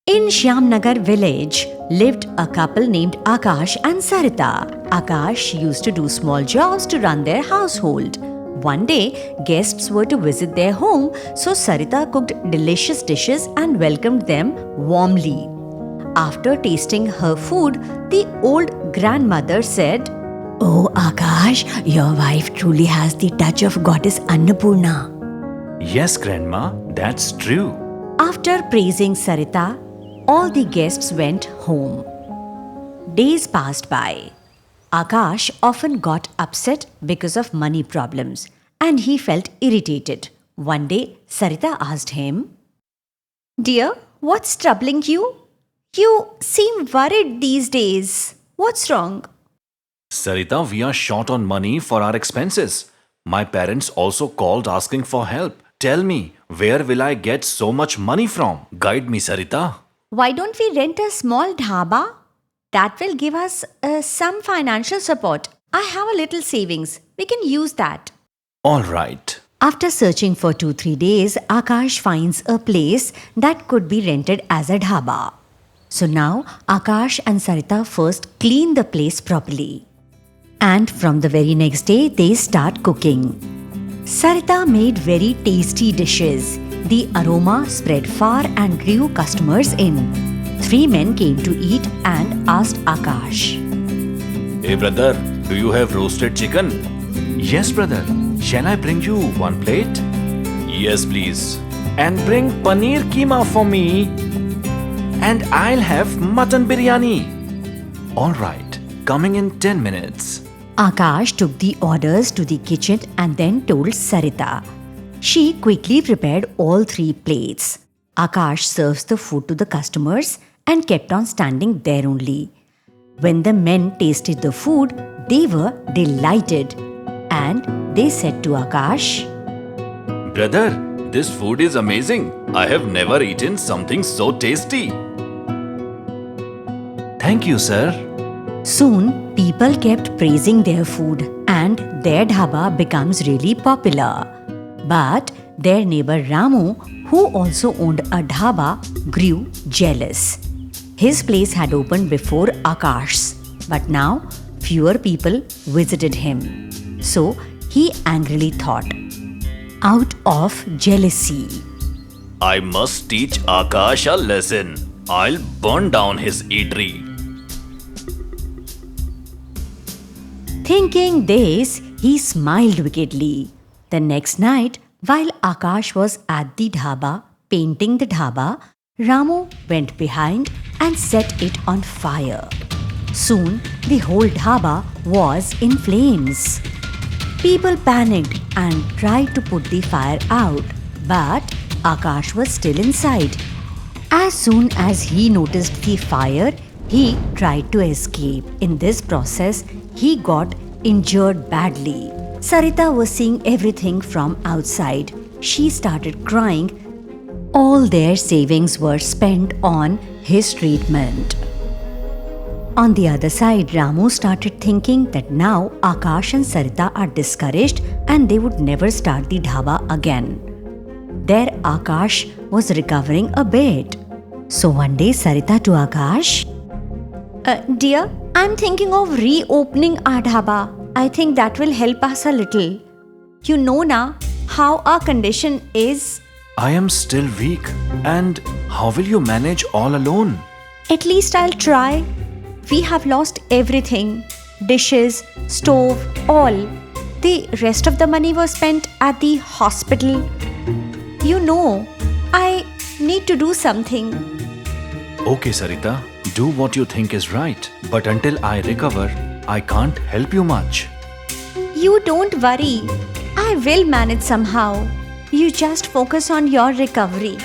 In Shyamnagar village lived a couple named Akash and Sarita. Akash used to do small jobs to run their household. One day, guests were to visit their home, so Sarita cooked delicious dishes and welcomed them warmly. After tasting her food, the old grandmother said, "Oh Akash, your wife truly has the touch of goddess Annapurna." Yes, Grandma, that's true. After praising Sarita, all the guests went home. Days passed by. Akash often got upset because of money problems and he felt irritated. One day, Sarita asked him, "Dear, what's troubling you? You seem worried these days. What's wrong?" Sarita, we are short on money for our expenses. My parents also called asking for help. Tell me, where will I get so much money from? Guide me, Sarita. Why don't we rent a small dhaba? That will give us some financial support. I have a little savings. We can use that. All right. After searching for 2-3 days, Akash finds a place that could be rented as a dhaba. So now Akash and Sarita first clean the place properly. And from the very next day, they start cooking. Sarita made very tasty dishes. The aroma spread far and drew customers in. 3 men came to eat and asked Akash, Hey brother, do you have roasted chicken? Yes, brother. Shall I bring you one plate? Yes, please. And bring paneer keema for me. And I'll have mutton biryani. All right, coming in 10 minutes. Akash took the orders to the kitchen and then told Sarita. She quickly prepared all 3 plates. Akash serves the food to the customers and kept on standing there only. When the men tasted the food, they were delighted and they said to Akash, Brother, this food is amazing. I have never eaten something so tasty. Thank you, sir. Soon, people kept praising their food and their dhaba becomes really popular. But their neighbor Ramu, who also owned a dhaba, grew jealous. His place had opened before Akash's, but now fewer people visited him. So he angrily thought, out of jealousy, I must teach Akash a lesson. I'll burn down his eatery. Thinking this, he smiled wickedly. The next night, while Akash was at the dhaba painting the dhaba, Ramu went behind and set it on fire. Soon, the whole dhaba was in flames. People panicked and tried to put the fire out, but Akash was still inside. As soon as he noticed the fire, he tried to escape. In this process, he got injured badly. Sarita was seeing everything from outside. She started crying. All their savings were spent on his treatment. On the other side, Ramu started thinking that now Akash and Sarita are discouraged and they would never start the dhaba again. There Akash was recovering a bit. So one day Sarita to Akash, Dear, I'm thinking of reopening our dhaba. I think that will help us a little. You know na how our condition is. I am still weak. And how will you manage all alone? At least I'll try. We have lost everything. Dishes, stove, all. The rest of the money was spent at the hospital. You know, I need to do something. Okay, Sarita, do what you think is right. But until I recover, I can't help you much. You don't worry. I will manage somehow. You just focus on your recovery.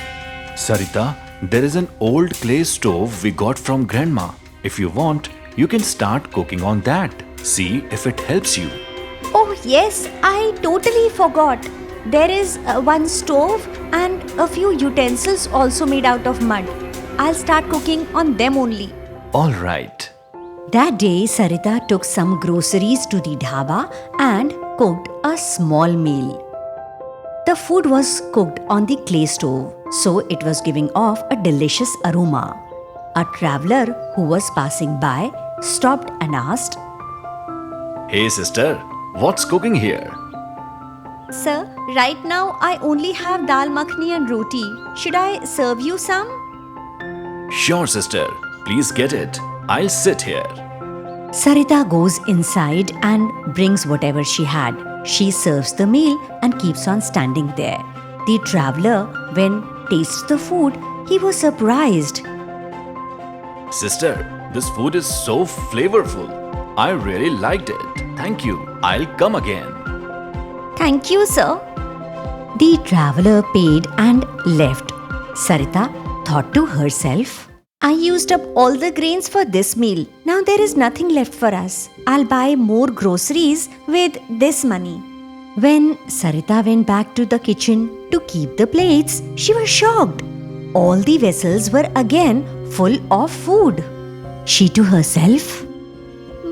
Sarita, there is an old clay stove we got from Grandma. If you want, you can start cooking on that. See if it helps you. Oh yes, I totally forgot. There is one stove and a few utensils also made out of mud. I'll start cooking on them only. All right. That day, Sarita took some groceries to the dhaba and cooked a small meal. The food was cooked on the clay stove, so it was giving off a delicious aroma. A traveler who was passing by stopped and asked, Hey sister, what's cooking here? Sir, right now I only have dal makhni and roti. Should I serve you some? Sure sister, please get it. I'll sit here. Sarita goes inside and brings whatever she had. She serves the meal and keeps on standing there. The traveler, when tastes the food, he was surprised. Sister, this food is so flavorful. I really liked it. Thank you. I'll come again. Thank you, sir. The traveler paid and left. Sarita thought to herself, I used up all the grains for this meal. Now there is nothing left for us. I'll buy more groceries with this money. When Sarita went back to the kitchen to keep the plates, she was shocked. All the vessels were again full of food. She to herself,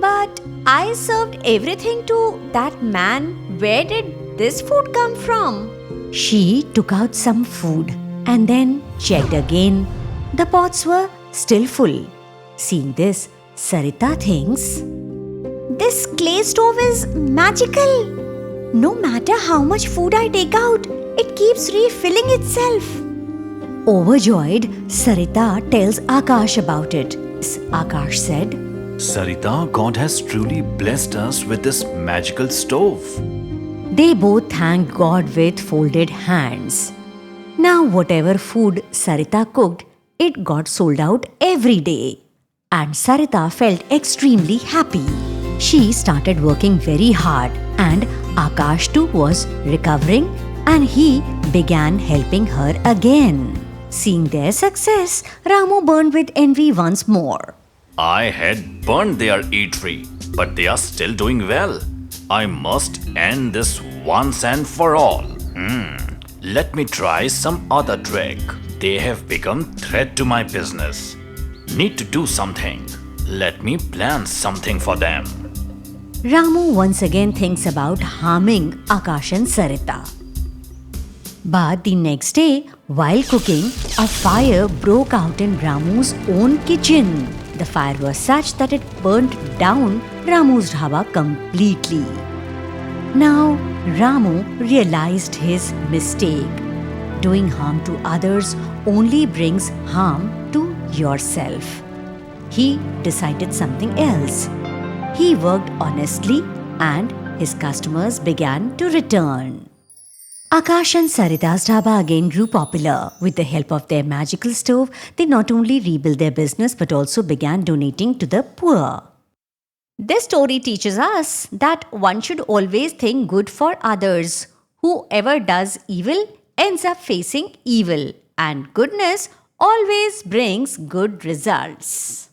but I served everything to that man. Where did this food come from? She took out some food and then checked again. The pots were still full. Seeing this, Sarita thinks, this clay stove is magical. No matter how much food I take out, it keeps refilling itself. Overjoyed, Sarita tells Akash about it. Akash said, Sarita, God has truly blessed us with this magical stove. They both thanked God with folded hands. Now, whatever food Sarita cooked, it got sold out every day. And Sarita felt extremely happy. She started working very hard, and Akash too was recovering, and he began helping her again. Seeing their success, Ramu burned with envy once more. I had burned their eatery, but they are still doing well. I must end this once and for all. Let me try some other trick. They have become threat to my business. Need to do something. Let me plan something for them. Ramu once again thinks about harming Akash and Sarita. But the next day, while cooking, a fire broke out in Ramu's own kitchen. The fire was such that it burnt down Ramu's dhaba completely. Now, Ramu realized his mistake. Doing harm to others only brings harm to yourself. He decided something else. He worked honestly and his customers began to return. Akash and Sarita's dhaba again grew popular. With the help of their magical stove, they not only rebuilt their business but also began donating to the poor. This story teaches us that one should always think good for others. Whoever does evil ends up facing evil, and goodness always brings good results.